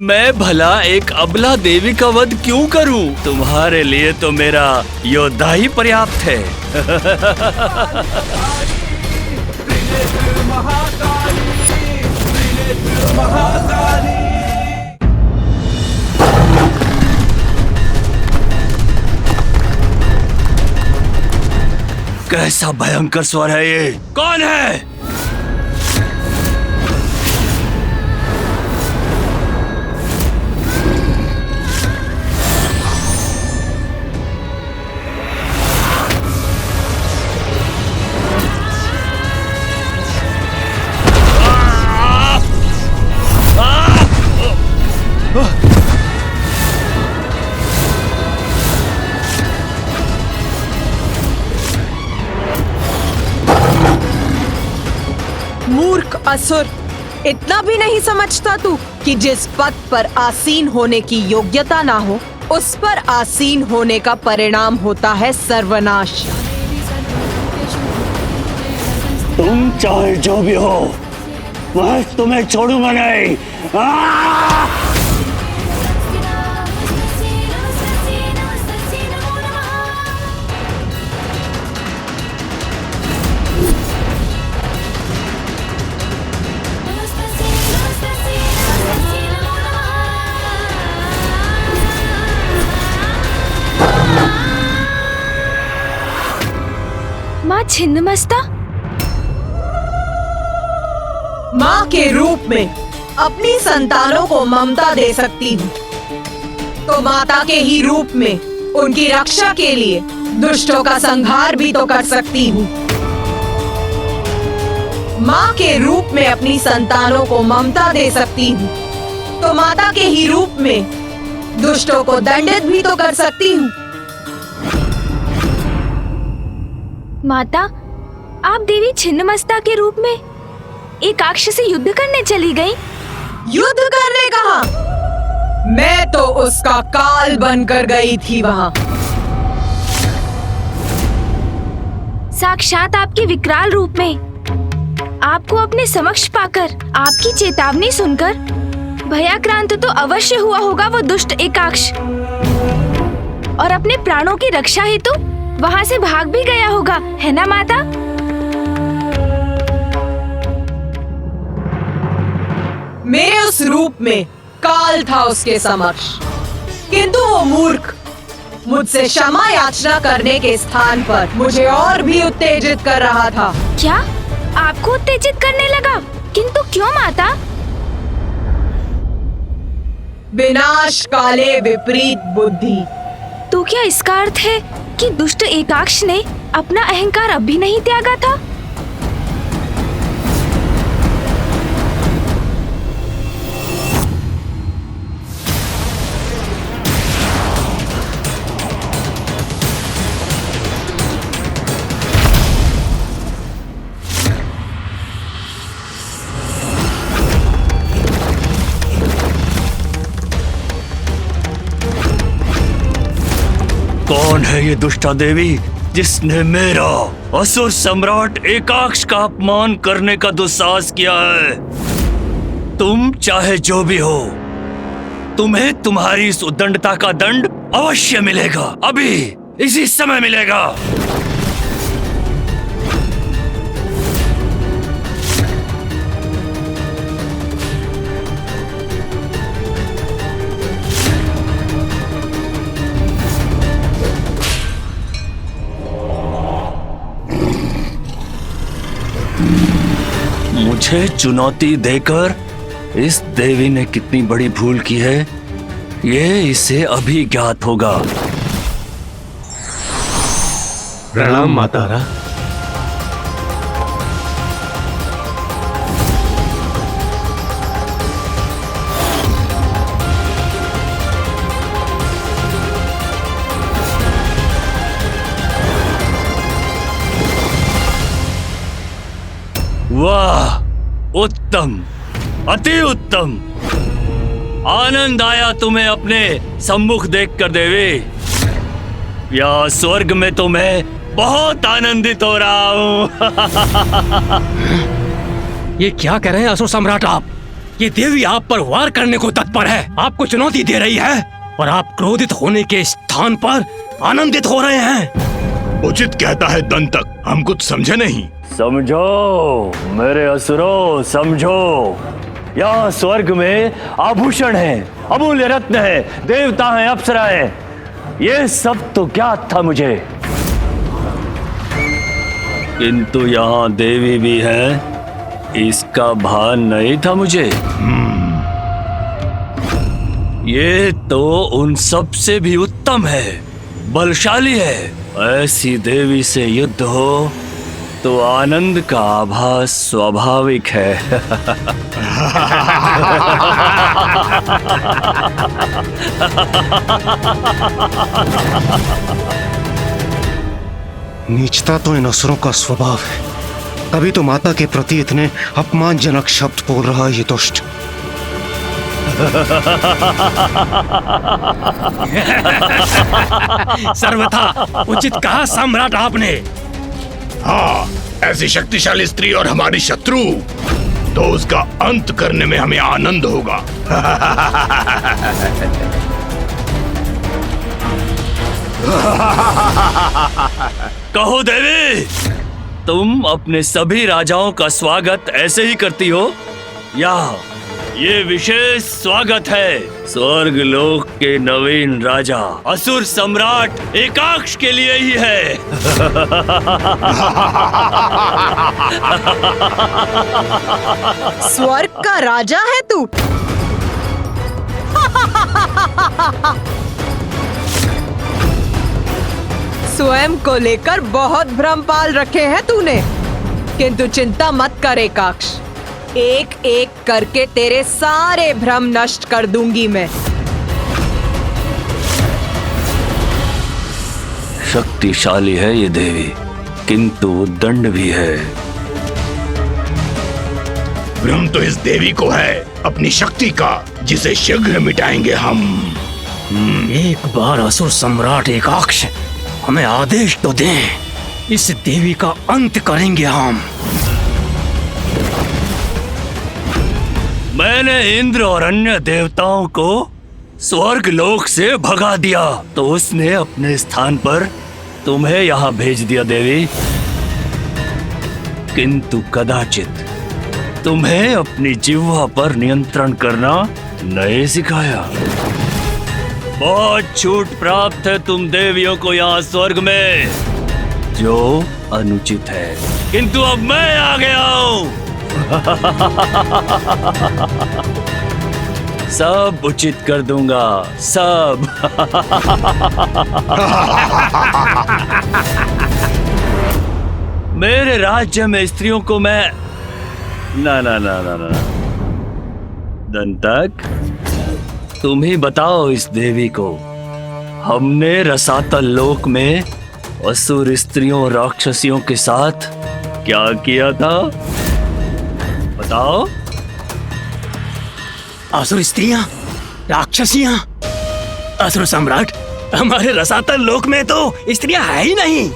मैं भला एक अबला देवी का वध क्यों करूं? तुम्हारे लिए तो मेरा योद्धा ही पर्याप्त है। कैसा भयंकर स्वर है ये? कौन है? मूर्ख असुर, इतना भी नहीं समझता तू कि जिस पद पर आसीन होने की योग्यता ना हो, उस पर आसीन होने का परिणाम होता है सर्वनाश। तुम चाहे जो भी हो, मैं तुम्हें छोड़ूंगा नहीं। माँ छिन्नमस्ता, माँ के रूप में अपनी संतानों को ममता दे सकती हूँ, तो माता के ही रूप में उनकी रक्षा के लिए दुष्टों का संहार भी तो कर सकती हूँ। माँ के रूप में अपनी संतानों को ममता दे सकती हूँ, तो माता के ही रूप में दुष्टों को दंडित भी तो कर सकती हूँ। माता, आप देवी छिन्नमस्ता के रूप में एकाक्ष से युद्ध करने चली गई? युद्ध करने कहा? मैं तो उसका काल बनकर गई थी वहाँ। साक्षात आपके विकराल रूप में आपको अपने समक्ष पाकर, आपकी चेतावनी सुनकर भयाक्रांत तो अवश्य हुआ होगा वो दुष्ट एकाक्ष, और अपने प्राणों की रक्षा हेतु वहाँ से भाग भी गया होगा, है ना माता? मेरे उस रूप में काल था उसके समक्ष, किंतु वो मूर्ख मुझसे क्षमा याचना करने के स्थान पर मुझे और भी उत्तेजित कर रहा था। क्या आपको उत्तेजित करने लगा? किंतु क्यों माता? विनाश काले विपरीत बुद्धि। तो क्या इसका अर्थ है कि दुष्ट एकाक्ष ने अपना अहंकार अब भी नहीं त्यागा था? कौन है ये दुष्टा देवी जिसने मेरा असुर सम्राट एकाक्ष का अपमान करने का दुस्साहस किया है? तुम चाहे जो भी हो, तुम्हें तुम्हारी इस उद्दंडता का दंड अवश्य मिलेगा, अभी इसी समय मिलेगा। मुझे चुनौती देकर इस देवी ने कितनी बड़ी भूल की है, ये इसे अभी ज्ञात होगा। प्रणाम मातारा। वाह, उत्तम, अति उत्तम। आनंद आया तुम्हें अपने सम्मुख देखकर देवी। या स्वर्ग में तो मैं बहुत आनंदित हो रहा हूँ। ये क्या कह रहे हैं असुर सम्राट आप? ये देवी आप पर वार करने को तत्पर है, आपको चुनौती दे रही है और आप क्रोधित होने के स्थान पर आनंदित हो रहे हैं। उचित कहता है दंतक, हम कुछ समझे नहीं। समझो मेरे असुरों, समझो। यहाँ स्वर्ग में आभूषण है, अमूल्य रत्न है, देवता हैं, अप्सरा हैं। ये सब तो ज्ञात था मुझे, किंतु यहाँ देवी भी है, इसका भान नहीं था मुझे। ये तो उन सब से भी उत्तम है, बलशाली है। ऐसी देवी से युद्ध हो तो आनंद का आभास स्वाभाविक है। नीचता तो इन असुरों का स्वभाव है, तभी तो माता के प्रति इतने अपमानजनक शब्द बोल रहा है ये दुष्ट। सर्वथा उचित कहा सम्राट आपने। हाँ, ऐसी शक्तिशाली स्त्री और हमारी शत्रु, तो उसका अंत करने में हमें आनंद होगा। कहो देवी, तुम अपने सभी राजाओं का स्वागत ऐसे ही करती हो या ये विशेष स्वागत है स्वर्ग लोक के नवीन राजा असुर सम्राट एकाक्ष के लिए ही है? स्वर्ग का राजा है तू? स्वयं को लेकर बहुत भ्रम पाल रखे हैं तूने, किंतु चिंता मत कर एकाक्ष, एक एक करके तेरे सारे भ्रम नष्ट कर दूंगी मैं। शक्तिशाली है ये देवी, किंतु दंड भी है। भ्रम तो इस देवी को है अपनी शक्ति का, जिसे शीघ्र मिटाएंगे हम। एक बार असुर सम्राट एकाक्ष हमें आदेश तो दें, इस देवी का अंत करेंगे हम। मैंने इंद्र और अन्य देवताओं को स्वर्ग लोक से भगा दिया, तो उसने अपने स्थान पर तुम्हें यहाँ भेज दिया देवी। किंतु कदाचित तुम्हें अपनी जिह्वा पर नियंत्रण करना नहीं सिखाया। बहुत छूट प्राप्त है तुम देवियों को यहाँ स्वर्ग में, जो अनुचित है। किंतु अब मैं आ गया हूँ। सब उचित कर दूंगा, सब। मेरे राज्य में स्त्रियों को मैं ना ना ना ना ना दंतक, तुम ही बताओ इस देवी को, हमने रसातल लोक में असुर स्त्रियों और राक्षसियों के साथ क्या किया था? बताओ। असुर स्त्रियां, राक्षसियां, असुर सम्राट, हमारे रसातल लोक में तो स्त्रियां है ही नहीं।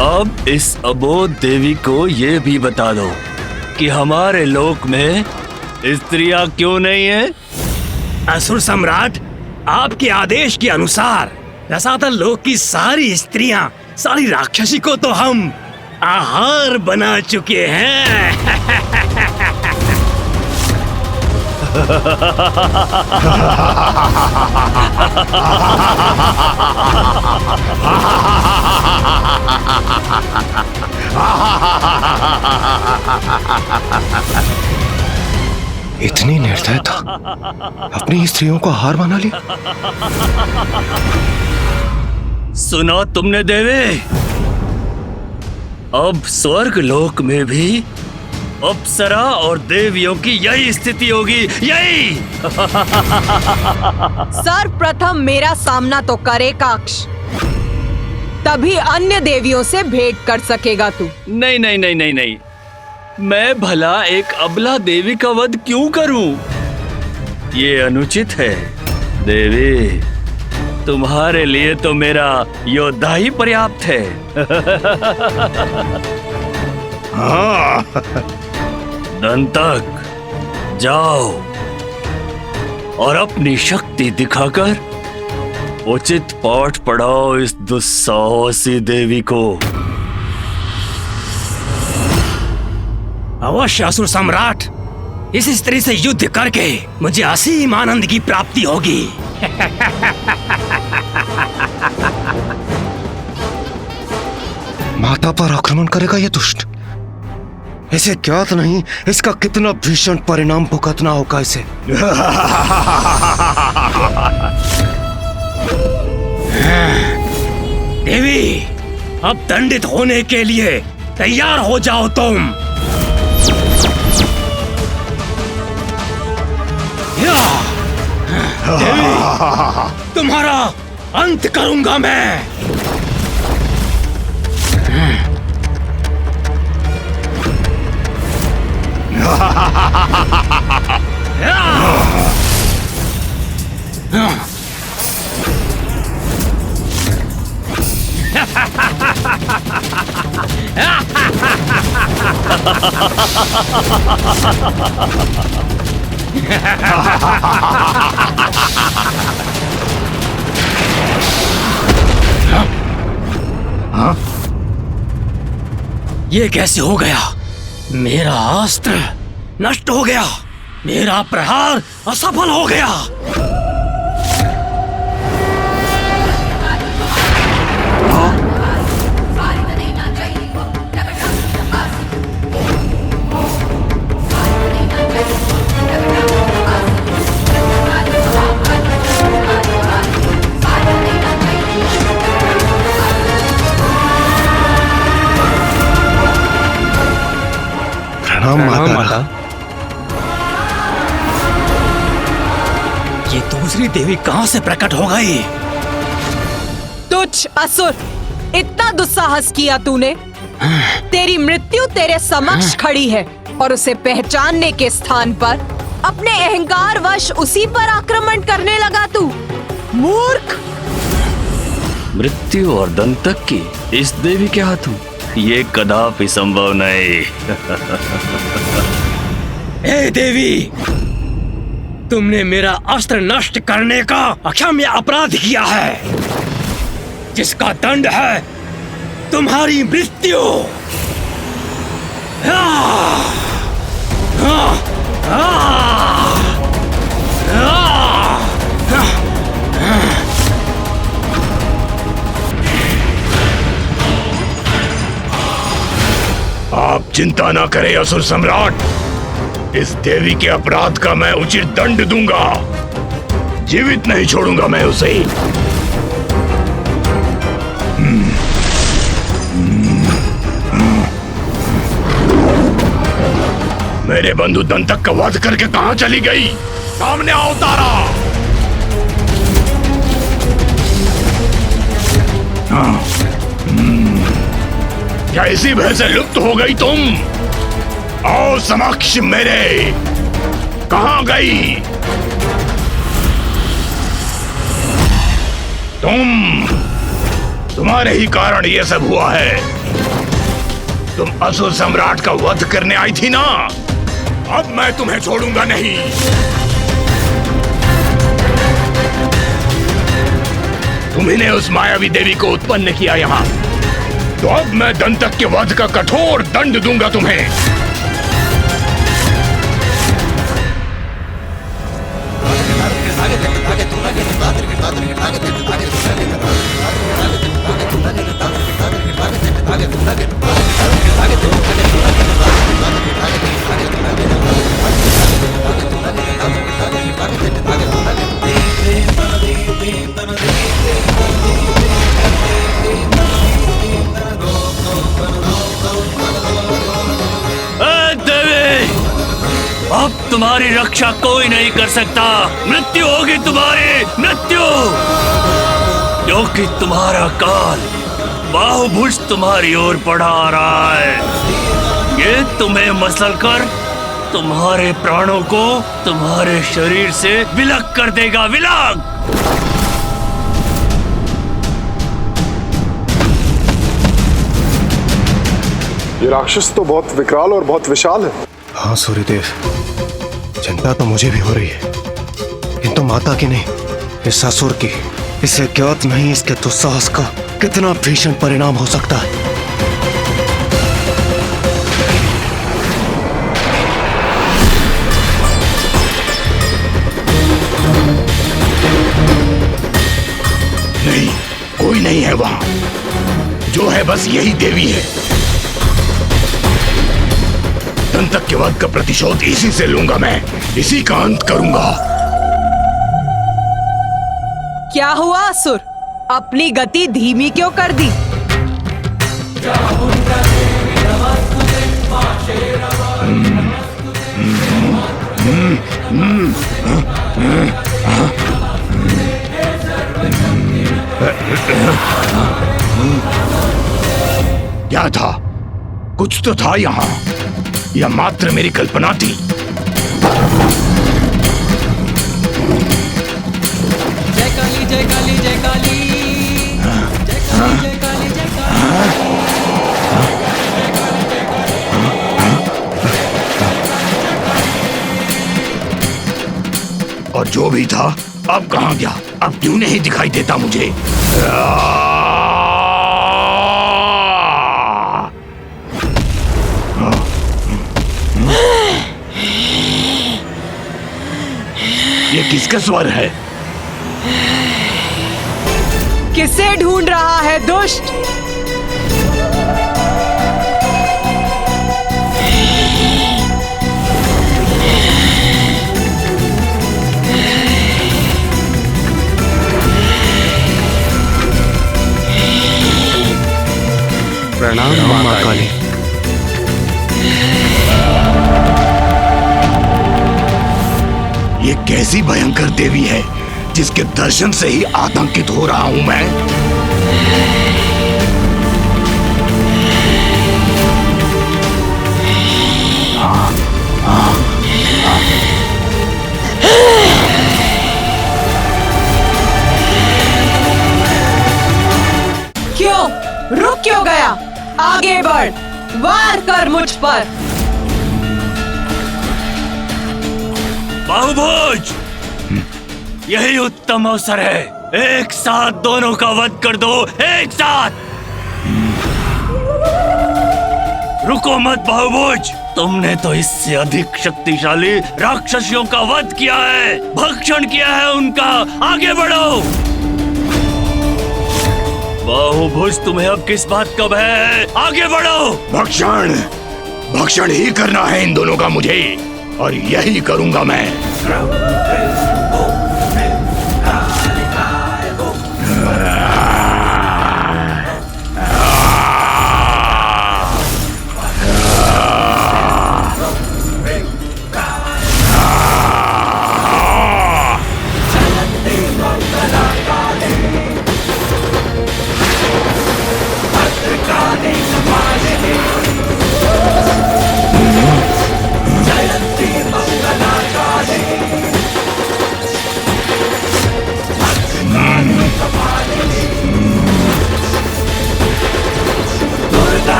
अब इस अबोध देवी को ये भी बता दो कि हमारे लोक में स्त्रियां क्यों नहीं है? असुर सम्राट, आपके आदेश के अनुसार रसातल लोक की सारी स्त्रियां, सारी राक्षसी को तो हम आहार बना चुके हैं। इतनी निर्दयता, अपनी स्त्रियों को हार बना लिया। सुनो तुमने देवी, अब स्वर्ग लोक में भी अप्सरा और देवियों की यही स्थिति होगी, यही। सर्वप्रथम मेरा सामना तो करे एकाक्ष, तभी अन्य देवियों से भेंट कर सकेगा तू। नहीं नहीं नहीं नहीं नहीं, मैं भला एक अबला देवी का वध क्यों करूं? ये अनुचित है देवी। तुम्हारे लिए तो मेरा योद्धा ही पर्याप्त है। हाँ। दंतक, जाओ और अपनी शक्ति दिखाकर उचित पाठ पढ़ाओ इस दुस्साहसी देवी को। अवश्य असुर सम्राट, इस स्त्री से युद्ध करके मुझे असीम आनंद की प्राप्ति होगी। माता पर आक्रमण करेगा ये दुष्ट। इसे ज्ञात नहीं इसका कितना भीषण परिणाम भुगतना होगा इसे। देवी, अब दंडित होने के लिए तैयार हो जाओ तुम। देवी, तुम्हारा अंत करूंगा मैं। ये कैसे हो गया? मेरा अस्त्र नष्ट हो गया, मेरा प्रहार असफल हो गया। प्रणाम माता। ये दूसरी देवी कहां से प्रकट हो गई? तुच्छ असुर, इतना दुस्साहस किया तूने। तेरी मृत्यु तेरे समक्ष खड़ी है और उसे पहचानने के स्थान पर अपने अहंकार वश उसी पर आक्रमण करने लगा तू। मूर्ख! मृत्यु और दंतक की इस देवी के हाथों ये कदापि संभव नहीं। हे देवी, तुमने मेरा अस्त्र नष्ट करने का अक्षम्य अपराध किया है, जिसका दंड है तुम्हारी मृत्यु। आप चिंता ना करें असुर सम्राट, इस देवी के अपराध का मैं उचित दंड दूंगा। जीवित नहीं छोड़ूंगा मैं उसे। मेरे बंधु दंतक का वध करके कहां चली गई? सामने आओ तारा। क्या इसी भय से लुप्त हो गई तुम? आओ समक्ष मेरे। कहां गई तुम? तुम्हारे ही कारण ये सब हुआ है। तुम असुर सम्राट का वध करने आई थी ना, अब मैं तुम्हें छोड़ूंगा नहीं। तुम्ही ने उस मायावी देवी को उत्पन्न किया यहाँ, तो अब मैं दंतक के वध का कठोर दंड दूंगा तुम्हें। अब तुम्हारी रक्षा कोई नहीं कर सकता। मृत्यु होगी तुम्हारी, मृत्यु, क्योंकि तुम्हारा काल बाहुभुज तुम्हारी ओर बढ़ा आ रहा है। ये तुम्हें मसलकर तुम्हारे प्राणों को तुम्हारे शरीर से विलग कर देगा, विलग। ये राक्षस तो बहुत विकराल और बहुत विशाल है। हाँ सूर्यदेव, चिंता तो मुझे भी हो रही है, किंतु माता की नहीं, इस असुर की। इसे ज्ञात नहीं इसके दुस्साहस का कितना भीषण परिणाम हो सकता है। नहीं, कोई नहीं है वहां। जो है बस यही देवी है। दंतक के वध का प्रतिशोध इसी से लूंगा मैं, इसी का अंत करूंगा। क्या हुआ असुर? अपनी गति धीमी क्यों कर दी? क्या था? कुछ तो था यहाँ, या मात्र मेरी कल्पना थी? जय काली जय काली जय काली जय काली जय काली जय काली। और जो भी था अब कहाँ गया? अब क्यों नहीं दिखाई देता मुझे? ये किसका स्वर है? किसे ढूंढ रहा है दुष्ट? प्रणाम मां काली। ये कैसी भयंकर देवी है जिसके दर्शन से ही आतंकित हो रहा हूं मैं। क्यों रुक क्यों गया? आगे बढ़, वार कर मुझ पर। बाहुभुज, यही उत्तम अवसर है। एक साथ दोनों का वध कर दो, एक साथ। रुको मत बाहुभुज, तुमने तो इससे अधिक शक्तिशाली राक्षसियों का वध किया है, भक्षण किया है उनका। आगे बढ़ो। बाहुभुज, तुम्हें अब किस बात का भय है? आगे बढ़ो। भक्षण, भक्षण ही करना है इन दोनों का मुझे, और यही करूंगा मैं।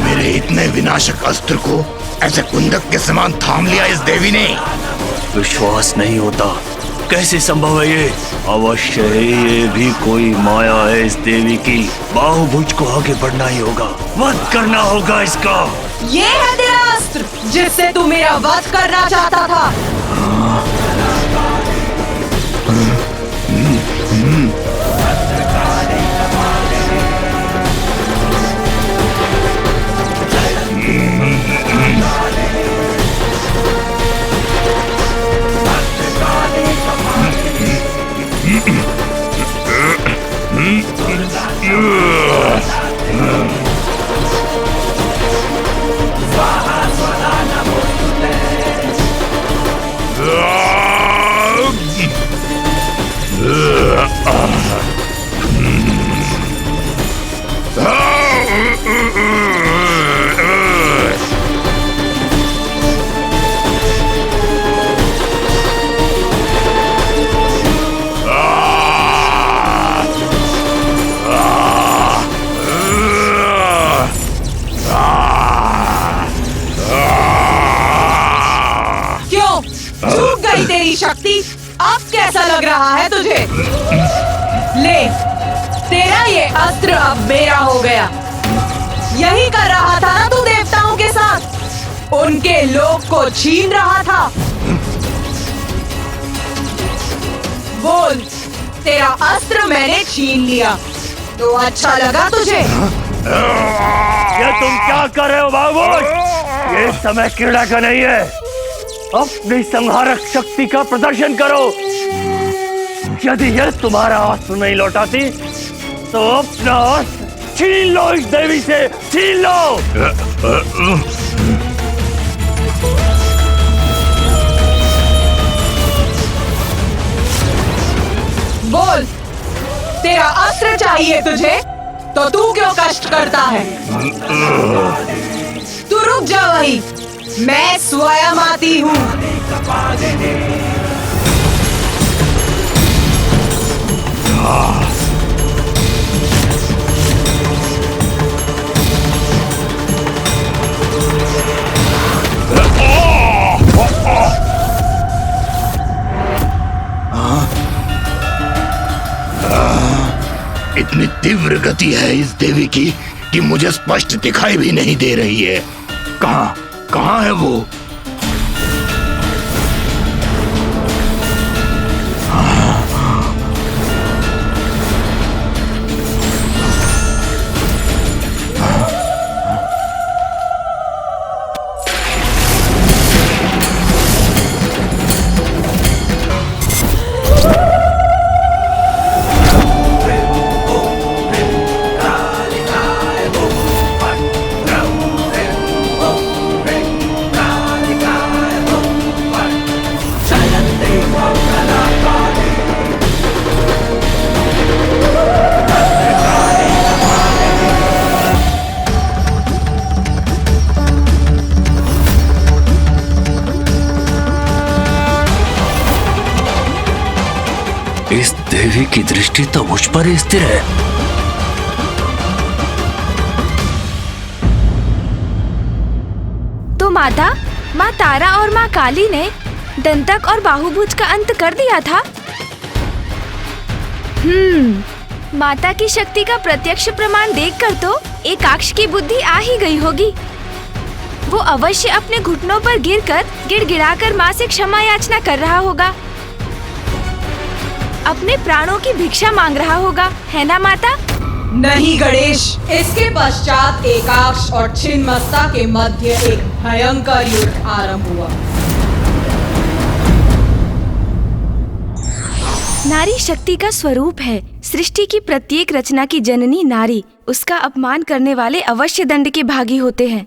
मेरे इतने विनाशक अस्त्र को ऐसे कुंदक के समान थाम लिया इस देवी ने। विश्वास नहीं होता, कैसे संभव है ये? अवश्य ही ये भी कोई माया है इस देवी की। बाहुभुज को आगे बढ़ना ही होगा, वध करना होगा इसका। ये है तेरा अस्त्र जिससे तू मेरा वध करना चाहता था। शक्ति अब कैसा लग रहा है तुझे? ले, तेरा ये अस्त्र अब मेरा हो गया। यही कर रहा था ना तू देवताओं के साथ, उनके लोक को छीन रहा था। बोल, तेरा अस्त्र मैंने छीन लिया तो अच्छा लगा तुझे? ये तुम क्या कर रहे हो बाबूश? ये समय क्रीड़ा का नहीं है। अपनी संहारक शक्ति का प्रदर्शन करो। यदि यह तुम्हारा अस्त्र नहीं लौटाती तो अपना अस्त्र छीन लो, इस देवी से छीन लो। बोल, तेरा अस्त्र चाहिए तुझे तो तू क्यों कष्ट करता है? तू रुक जा वहीं, मैं स्वयं आती हूँ। इतनी तीव्र गति है इस देवी की कि मुझे स्पष्ट दिखाई भी नहीं दे रही है। कहाँ है वो? इस देवी की दृष्टि तो मुझ पर ही स्थिर है। तो माँ तारा और माँ काली ने दंतक और बाहुभुज का अंत कर दिया था। माता की शक्ति का प्रत्यक्ष प्रमाण देखकर तो एकाक्ष की बुद्धि आ ही गई होगी। वो अवश्य अपने घुटनों पर गिरकर गिड़गिड़ाकर माँ से क्षमा याचना कर रहा होगा, अपने प्राणों की भिक्षा मांग रहा होगा, है ना माता? नहीं गणेश, इसके पश्चात एकाक्ष और छिन्नमस्ता के मध्य एक भयंकर युद्ध आरंभ हुआ। नारी शक्ति का स्वरूप है। सृष्टि की प्रत्येक रचना की जननी नारी। उसका अपमान करने वाले अवश्य दंड के भागी होते हैं।